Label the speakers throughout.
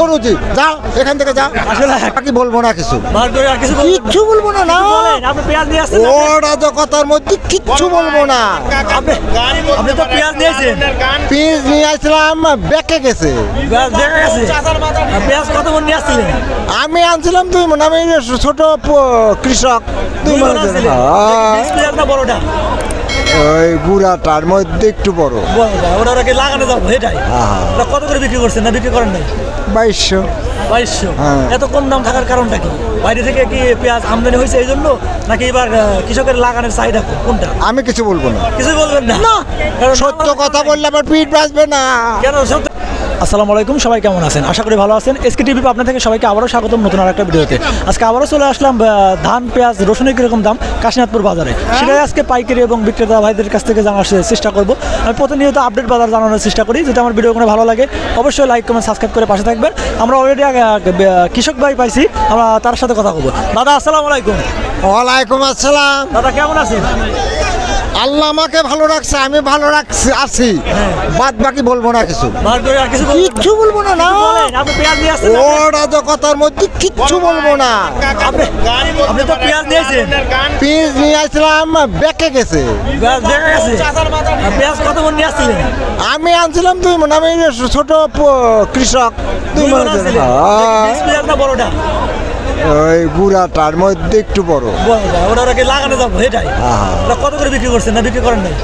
Speaker 1: অর্থনীতি যা এখান থেকে যা আসলে কি বলবো না কিছু কিচ্ছু বলবো না না ওরা তো কথার মধ্যে কিচ্ছু বলবো না
Speaker 2: আপনি তো পেঁয়াজ নিয়েছেন
Speaker 1: পিস নিয়ে আসলাম বেঁকে গেছে
Speaker 2: পেঁয়াজ কত মন নিয়ে আসছিলেন
Speaker 1: আমি আনছিলাম 2 মণ আমি ছোট কৃষক 2 মণ
Speaker 2: বড়টা
Speaker 1: ওই বুড়াটার মধ্যে একটু বড়
Speaker 2: ওটা লাগানো যাবো এটাই কত করে বিক্রি করছেন না বিক্রি করেন নাই 2200 এত কম দাম থাকার কারণটা কি বাইরে থেকে কি পেঁয়াজ আমদানি হয়েছে এই জন্য নাকি এবার কৃষকের লাগানোর চাহিদা কোনটা
Speaker 1: আমি কিছু বলবো না
Speaker 2: কিছু বলবেন না
Speaker 1: সত্য কথা বললে আবার পিঠ বাঁচবে না
Speaker 2: কেন সত্য আসসালামু আলাইকুম সবাই কেমন আছেন আশা করি ভালো আছেন এসকে টিভি আপনার থেকে সবাইকে আবারও স্বাগতম নতুন আরেকটা ভিডিওতে আজকে আবারও চলে আসলাম ধান পেঁয়াজ রসুনের কীরকম দাম কাশীনাথপুর বাজারে সেটাই আজকে পাইকারি এবং বিক্রেতা ভাইদের কাছ থেকে জানার চেষ্টা করব আমি প্রতিনিয়ত আপডেট বাজার জানানোর চেষ্টা করি যদি আমার ভিডিও কোনো ভালো লাগে অবশ্যই লাইক কমেন্ট সাবস্ক্রাইব করে পাশে থাকবেন আমরা অলরেডি কৃষক ভাই পাইছি আমরা তার সাথে কথা বলবো দাদা আসসালামু আলাইকুম
Speaker 1: ওয়ালাইকুম আসসালাম
Speaker 2: দাদা কেমন আছেন
Speaker 1: আল্লাহ আমাকে ভালো রাখছে আমি ভালো রাখছি আছি বাদ বাকি বলবো না কিছু কিচ্ছু বলবো না না ওরা তো কথার মধ্যে কিচ্ছু বলবো না
Speaker 2: আপনি তো পেঁয়াজ নিয়েছেন
Speaker 1: পিস নিয়ে আসলাম বেঁকে গেছে
Speaker 2: পেঁয়াজ কত মন নিয়ে আসছিলেন
Speaker 1: আমি আনছিলাম 2 মণ আমি ছোট কৃষক 2 মণ
Speaker 2: বড়টা
Speaker 1: ওই বুড়াটার মধ্যে একটু বড়
Speaker 2: ওটা লাগানো যাবো এটাই কত করে বিক্রি করছেন না বিক্রি করেন নাই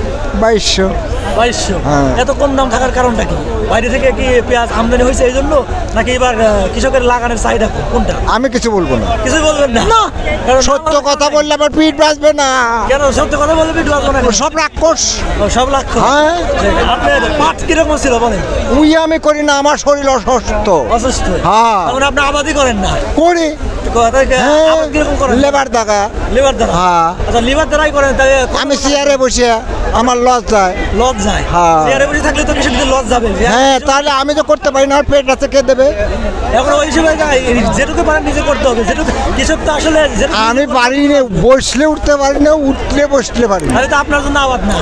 Speaker 2: 2200 এত কম দাম থাকার কারণটা কি বাইরে থেকে কি পেঁয়াজ আমদানি হয়েছে এই জন্য নাকি এবার কৃষকের লাগানোর চাহিদা কোনটা
Speaker 1: আমি কিছু বলবো না
Speaker 2: কিছু বলবেন না
Speaker 1: সত্য কথা বললে আবার পিঠ বাঁচবে না
Speaker 2: কেন সত্য কথা বললে পিঠ বাঁচবে না
Speaker 1: সব রাক্ষস
Speaker 2: সব রাক্ষস আপনার পাট কিরকম ছিল বলেন
Speaker 1: আমি করি না আমার শরীর অসুস্থ
Speaker 2: হ্যাঁ আপনি আবাদই করেন না
Speaker 1: করি লেবার দাগা
Speaker 2: আচ্ছা লিভার দ্বারাই করেন
Speaker 1: আমি চেয়ারে বসে আমার লজ যায়
Speaker 2: চেয়ারে বসে থাকলে তো কিছু লজ যাবে
Speaker 1: হ্যাঁ তাহলে আমি তো করতে পারি না আর পেট আছে কে দেবে
Speaker 2: এখন ওই সময় যেটুকু পারেন নিজে করতে হবে যেটুকু কৃষক তো আসলে
Speaker 1: আমি পারি না বসলে উঠতে পারি না উঠলে বসতে পারি না
Speaker 2: তো আপনার জন্য আবাদ না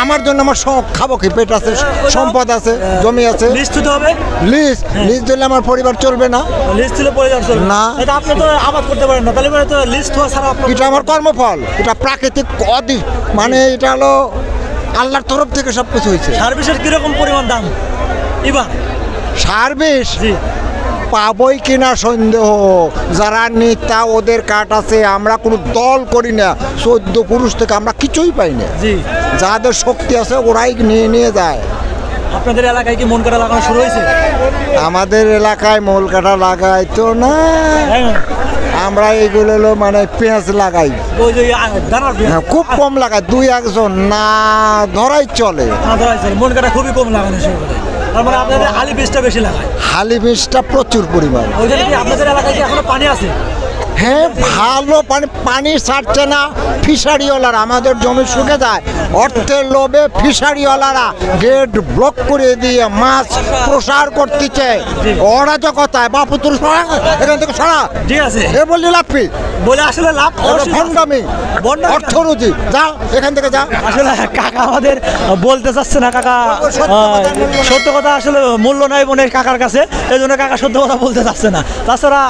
Speaker 1: আমার জন্য আমার শখ খাবো কি পেট আছে সম্পদ আছে জমি আছে
Speaker 2: লিস্ট দিতে হবে
Speaker 1: লিস্ট দিলে আমার পরিবার চলবে না
Speaker 2: লিস্ট দিলে পরিবার চলবে
Speaker 1: না
Speaker 2: এটা আপনি তো আবাদ করতে পারেন না তাহলে তো লিস্ট হওয়া ছাড়া
Speaker 1: এটা আমার কর্মফল এটা প্রাকৃতিক মানে এটা হলো আল্লাহর তরফ থেকে সব কিছু হয়েছে
Speaker 2: সার্ভিসের কিরকম পরিমাণ দাম এবার
Speaker 1: সার্ভিস পাবই কিনা সন্দেহ যারা নেতা ওদের কাট আছে আমরা কোনো দল করি না 14 পুরুষ থেকে আমরা কিছুই পাই না যাদের শক্তি আছে ওরাই নিয়ে যায়
Speaker 2: আপনাদের এলাকায় কি মন কাটা লাগানো শুরু হয়েছে
Speaker 1: আমাদের এলাকায় মূল কাটা লাগাই তো না আমরা এইগুলো মানে পেঁয়াজ লাগাই খুব কম লাগাই 2-1 জন না ধরাই চলে
Speaker 2: মন কাটা খুবই কম লাগানো শুরু করে মানে আপনাদের হালি বীজটা বেশি লাগায়
Speaker 1: হালি বীজটা প্রচুর পরিমাণ
Speaker 2: আপনাদের এলাকায় কি এখনো পানি আছে
Speaker 1: হ্যাঁ ভালো পানি ছাড়ছে না ফিশারিওয়ালারা আমাদের জমি শুকে যায় অর্থের লোভে ফিশারিওয়ালারা গেট ব্লক করে দিয়ে মাছ প্রসার করতেছে ওরা যে কথায় বাপুতুর এখান থেকে সরা
Speaker 2: ঠিক আছে
Speaker 1: এ বললি লাভি
Speaker 2: বলে আসলে লাভ
Speaker 1: ভণ্ডামি অর্থনীতি যা এখান থেকে যা
Speaker 2: আসলে কাকা আমাদের বলতে চাচ্ছে না কাকা সত্য কথা আসলে মূল্য নাই বোনের কাকার কাছে এই জন্য কাকা সত্য কথা বলতে চাচ্ছে না তাছাড়া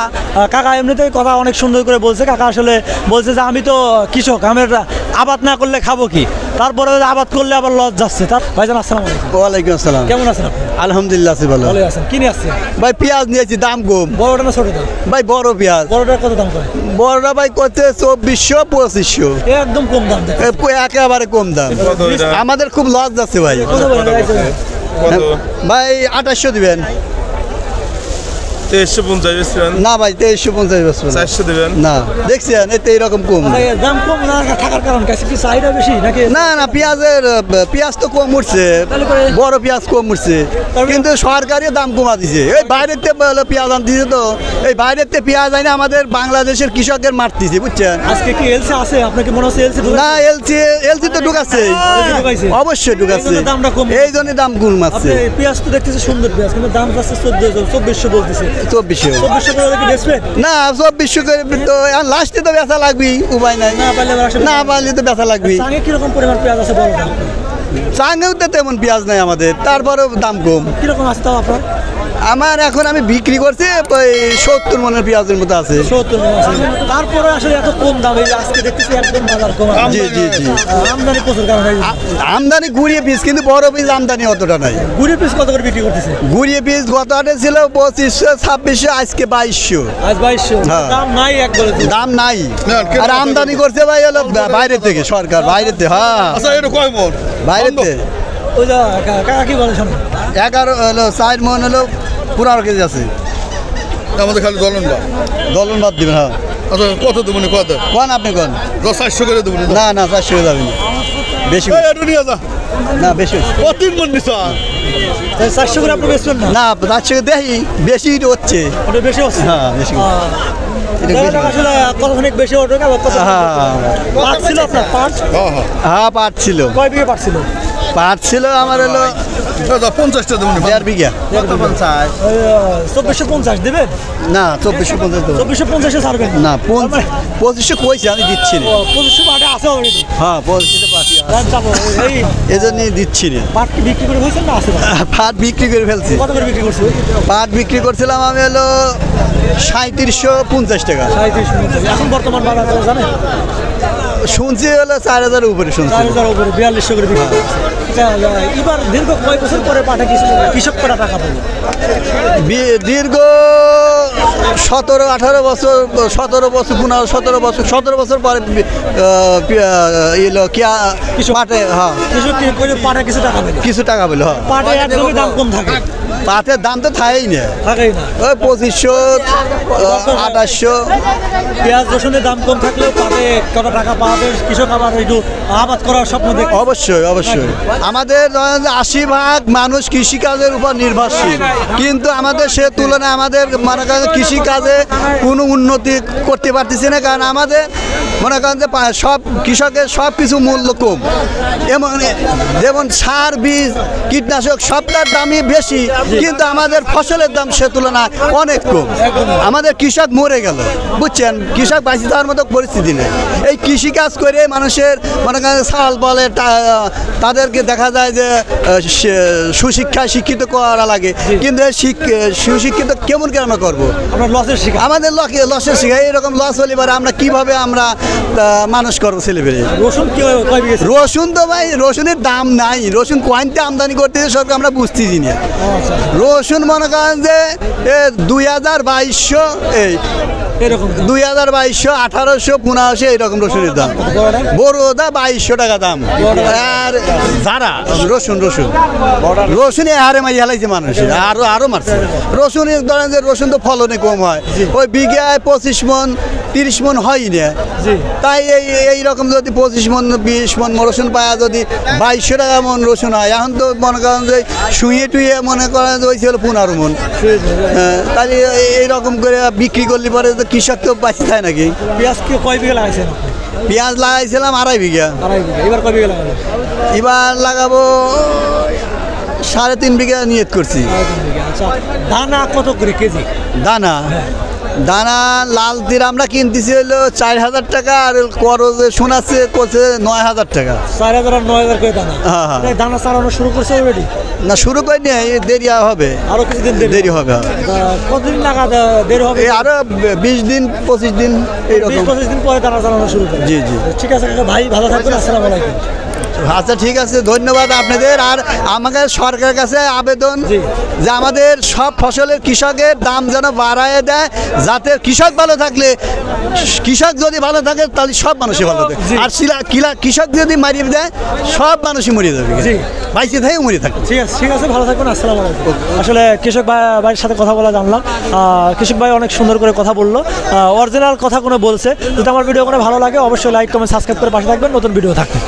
Speaker 2: কাকা এমনিতেই কথা অনেক সুন্দর করে বলছে কাকা আসলে বলছে যে আমি তো কৃষক আমার আবাদ না করলে খাবো কি তারপরে আবাদ করলে আবার লস যাচ্ছে তার ভাইজান আসসালামু আলাইকুম
Speaker 3: ওয়ালাইকুম আসসালাম
Speaker 2: কেমন আছেন আপনি
Speaker 3: আলহামদুলিল্লাহ আছি ভালো
Speaker 2: আছেন কি নিয়ে আসছেন
Speaker 3: ভাই পেঁয়াজ নিয়েছি দাম কম
Speaker 2: বড়টা না ছোটটা
Speaker 3: ভাই বড় পেঁয়াজ
Speaker 2: বড়টার কত দাম করে
Speaker 3: বড়টা ভাই করতে 2400-2500
Speaker 2: একদম কম দাম
Speaker 3: একেবারে কম দাম আমাদের খুব লস যাচ্ছে ভাই ভাই 2800 দিবেন
Speaker 4: 2350
Speaker 3: না ভাই 2350
Speaker 4: 400 দিবেন
Speaker 3: না দেখছেন এতে এরকম কম
Speaker 2: দাম কম না থাকার কারণ কি চাহিদা বেশি নাকি
Speaker 3: না না পেঁয়াজ তো কম উঠছে বড় পেঁয়াজ কম উঠছে কিন্তু সরকারি দাম কমা দিছে এই বাইরের পেঁয়াজ আনতেছে তো এই বাইরের পেঁয়াজ আইনে আমাদের বাংলাদেশের কৃষকদের মারতেছে বুঝছেন
Speaker 2: আজকে কি এলসি আছে আপনাকে মনে হচ্ছে এলসি
Speaker 3: না এলসি তো ঢুকাচ্ছে অবশ্যই ঢুকাচ্ছে এই জন্য দাম কম আছে
Speaker 2: পেঁয়াজ তো দেখতেছে সুন্দর পেঁয়াজ কিন্তু দাম যাচ্ছে 2400 বলতেছে
Speaker 3: 2400 না 2400 করে তো লাস্টে তো বেচা লাগবে উপায় নাই না পারলে তো বেচা লাগবে
Speaker 2: কিরকম পরিমাণ পেঁয়াজ আছে বলটা
Speaker 3: চাঙ্গেও তো তেমন পেঁয়াজ নাই আমাদের তারপরেও দাম কম
Speaker 2: কিরকম আছে তাও আপনার
Speaker 3: আমার এখন আমি বিক্রি করছি ওই 70 মনের পেঁয়াজের মতো আছে।
Speaker 2: 70 তারপরে আসলে এত কম দাম, এই যে আজকে দেখতেছি একদম বাজার কম।
Speaker 3: জি জি জি।
Speaker 2: আমদানি প্রচুর কারণে
Speaker 3: আমদানি গুড়িয়ে পিস, কিন্তু বড় পিস আমদানি অতটা নাই।
Speaker 2: গুড়ি পিস কত করে বিক্রি করতেছে?
Speaker 3: গুড়িয়ে পিস গত হাটে ছিল 2500 2600, আজকে 2200।
Speaker 2: আজ 2200।
Speaker 3: হ্যাঁ।
Speaker 2: দাম নাই একবারে তো।
Speaker 3: দাম নাই। আর আমদানি করছে ভাই হলো বাইরে থেকে, সরকার বাইরে থেকে। হ্যাঁ
Speaker 4: আচ্ছা এটা কয় মন?
Speaker 3: বাইরে থেকে
Speaker 2: ওই যে কাকা কি বলে শোনো,
Speaker 3: 11 হলো 4 মন হলো 15 কেজি আছে।
Speaker 4: আমাদের খালি
Speaker 3: দলন বাদ দিবেন। হ্যাঁ
Speaker 4: আচ্ছা কত দেবো না কত?
Speaker 3: কোন আপনি কোন?
Speaker 4: 400 করে দেবো
Speaker 3: না না 400 যাবে না, বেশি
Speaker 4: একটু নিয়ে যা।
Speaker 3: না বেশি
Speaker 4: কত মন নিছা?
Speaker 2: 400 করে আপনি বেচবেন না?
Speaker 3: না 400 দেখি বেশি হচ্ছে।
Speaker 2: ওটা বেশি হচ্ছে।
Speaker 3: হ্যাঁ বেশি এটা বেশি।
Speaker 2: আসলে কতখানিক বেশি ওঠে না?
Speaker 3: হ্যাঁ
Speaker 2: পাট ছিল আপনার? পাট
Speaker 4: হ্যাঁ হ্যাঁ
Speaker 3: হ্যাঁ পাট ছিল।
Speaker 2: কয় বিঘে পাট ছিল?
Speaker 3: পাট ছিল আমার হলো
Speaker 4: 50টা দেবো না।
Speaker 3: 1.5 বিঘা।
Speaker 2: 2450 দেবেন?
Speaker 3: না 2450 দেবো।
Speaker 2: 2450 ছাড়বেন
Speaker 3: না 2500 কইছি, আমি দিচ্ছি না।
Speaker 2: 2500 পাটে আছে অলরেডি।
Speaker 3: হ্যাঁ 2500 পাটি
Speaker 2: দাম চাবো এই
Speaker 3: এই জন্যই দিচ্ছি না।
Speaker 2: পাট কি বিক্রি করে হয়েছেন না আছে?
Speaker 3: পাট বিক্রি করে ফেলছি।
Speaker 2: কত করে বিক্রি করছে?
Speaker 3: পাট বিক্রি করছিলাম আমি হলো 3750 টাকা।
Speaker 2: 3750। এখন বর্তমান বাজার কত জানেন?
Speaker 3: শুনছি হলো 4000 উপরে শুনছি।
Speaker 2: 4000 উপরে 4200 করে বিক্রি করছে। আচ্ছা, এবার দীর্ঘ কয় বছর পরে পাটে কৃষক কটা টাকা পাবে?
Speaker 3: দীর্ঘ 17-18 বছর, 17 বছর 17 বছর পরে এলো পাটে। হ্যাঁ
Speaker 2: কৃষক কি করে পাটে কিছু টাকা পেল?
Speaker 3: কিছু টাকা পেলো। হ্যাঁ
Speaker 2: পাটে একদমই দাম কম থাকে?
Speaker 3: পাটের দাম তো থাকেই না,
Speaker 2: থাকেই না।
Speaker 3: ওই 2500 2800।
Speaker 2: পেঁয়াজ রসুনের দাম কম থাকলেও পাটে কত টাকা পাবে কৃষক আবার একটু আবাদ করার স্বপ্ন দেখে।
Speaker 3: অবশ্যই অবশ্যই। আমাদের 80% মানুষ কৃষিকাজের উপর নির্ভরশীল, কিন্তু আমাদের সে তুলনায় আমাদের মনে করেন কৃষিকাজে কোনো উন্নতি করতে পারতেছি না, কারণ আমাদের মনে করেন যে সব কৃষকের সব কিছু মূল্য কম। যেমন সার, বীজ, কীটনাশক সবটার দামই বেশি, কিন্তু আমাদের ফসলের দাম সে তুলনায় অনেক কম। আমাদের কৃষক মরে গেল, বুঝছেন, কৃষক বাঁচি যাওয়ার মতো পরিস্থিতি নেই। এই কৃষিকাজ করে মানুষের মনে করেন সাল বলে তাদেরকে দেখা যায় যে সুশিক্ষায় শিক্ষিত করা লাগে, কিন্তু এই সুশিক্ষিত কেমন করে আমরা করবো?
Speaker 2: আমরা লসের শিকার।
Speaker 3: আমাদের লসের শিখা, এরকম লস হলে পরে আমরা কিভাবে আমরা মানুষ করবো ছেলেপেলে?
Speaker 2: রসুন কি কয় বিঘে?
Speaker 3: রসুন তো ভাই রসুনের দাম নাই, রসুন কোয়ান্টে আমদানি করতেছে সরকার, আমরা বুঝতেছি না। রসুন মনে করেন যে 2200 এই
Speaker 2: এরকম
Speaker 3: 2200 1800 1500 এইরকম রসুনের দাম। বড়দা 2200 টাকা দাম। আর যারা রসুন রসুনে হারে মাই হেলাইছে মানুষ, আরো মারছে। রসুনের ধরেন যে রসুন তো ফলনে কম হয়, ওই বিঘায় 25 মন 30 মন হয় না। তাই এইরকম যদি 25 মন 20 মন রসুন পাওয়া যদি 2200 টাকা মন রসুন হয়, এখন তো মনে করেন যে শুয়ে টুয়ে মনে করেন যে হয়েছিল 15 মন। তাহলে এইরকম করে বিক্রি করলে পরে তো কৃষক তো বাঁচি যায় নাকি?
Speaker 2: পেঁয়াজ কি কয় বিঘা লাগাইছেন?
Speaker 3: পেঁয়াজ লাগাইছিলাম 2.5 বিঘা।
Speaker 2: 2.5 বিঘা। এবার কয় বিঘা লাগাবেন?
Speaker 3: এবার লাগাবো 3.5 বিঘা নিয়ত করছি।
Speaker 2: 3.5 বিঘা। আচ্ছা, দানা কত করে কেজি?
Speaker 3: দানা দানা লাল তীর আমরা কিনতেছি হলো 4000 টাকা, আর করজে শোনাচ্ছে করছে 9000 টাকা।
Speaker 2: 4000 আর 9000 করে দানা।
Speaker 3: হ্যাঁ, হ্যাঁ।
Speaker 2: এই দানা ছাড়ানো শুরু করছে অলরেডি?
Speaker 3: না শুরু করিনি, দেরি হবে,
Speaker 2: আরো কিছুদিন
Speaker 3: দেরি হবে।
Speaker 2: কতদিন নাগাদ দেরি হবে?
Speaker 3: আরো 20 দিন 25 দিন এইরকম।
Speaker 2: 20-25 দিন পরে দানা চালানো শুরু করে।
Speaker 3: জি জি।
Speaker 2: ঠিক আছে কাকা, ভাই ভালো থাকবেন। আসসালামু আলাইকুম।
Speaker 3: আচ্ছা ঠিক আছে, ধন্যবাদ আপনাদের। আর আমাকে সরকারের কাছে আবেদন
Speaker 2: জি।
Speaker 3: যে আমাদের সব ফসলের কৃষকের দাম যেন বাড়ায় দেয়, যাতে কৃষক ভালো থাকলে, কৃষক যদি ভালো থাকে তাহলে সব মানুষই ভালো থাকে।
Speaker 2: জি।
Speaker 3: আর কৃষক যদি মারিয়ে দেয় সব মানুষই মরে যাবে,
Speaker 2: জি।
Speaker 3: বাইসে থেকে মরে থাকবে।
Speaker 2: ঠিক আছে ভালো থাকবেন। আসসালামু আলাইকুম। আসলে কৃষক ভাইয়ের সাথে কথা বলা জানলাম। কৃষক ভাই অনেক সুন্দর করে কথা বললো, অরিজিনাল কথা কোনো বলছে। যদি আমার ভিডিও কোনো ভালো লাগে অবশ্যই লাইক কমেন্ট সাবস্ক্রাইব করে পাশে থাকবেন, নতুন ভিডিও থাকবে।